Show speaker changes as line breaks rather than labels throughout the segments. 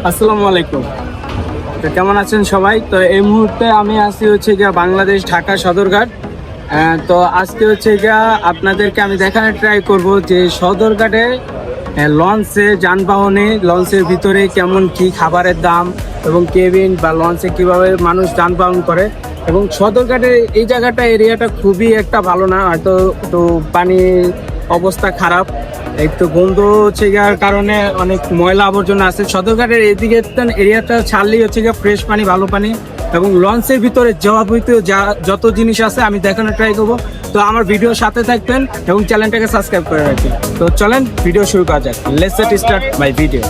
আসসালামু আলাইকুম। তো কেমন আছেন সবাই? তো এই মুহূর্তে আমি আছি হচ্ছে গিয়া বাংলাদেশ ঢাকা সদরঘাট। তো আজকে হচ্ছে গিয়া আপনাদেরকে আমি দেখানোর ট্রাই করব যে সদরঘাটে লঞ্চে যানবাহনে লঞ্চের ভিতরে কেমন কি খাবারের দাম এবং কেবিন বা লঞ্চে কিভাবে মানুষ যানবাহন করে। এবং সদরঘাটের এই জায়গাটা এরিয়াটা খুবই একটা ভালো না, হয়তো একটু পানির অবস্থা খারাপ, একটু গন্ধ হচ্ছে গিয়ার কারণে অনেক ময়লা আবর্জনা আছে। সদরঘাটের এদিকে এরিয়াটা ছাড়লেই হচ্ছে গিয়ে ফ্রেশ পানি, ভালো পানি এবং লঞ্চের ভিতরে যাবতীয় যত জিনিস আছে আমি দেখানোর ট্রাই করবো। তো আমার ভিডিওর সাথে থাকবেন এবং চ্যানেলটাকে সাবস্ক্রাইব করে রাখবেন। তো চলেন ভিডিও শুরু করা যাক। Let's start my video.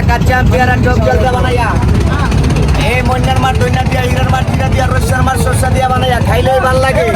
কাচ্চা পেয়ারা টক জল দিয়া বানাইয়া এই মন্যার মার দৈনার দিয়া হিরার মার জিরা দিয়া রসার মার শস্য দিয়া বানাইয়া খাইলেই ভাল লাগে।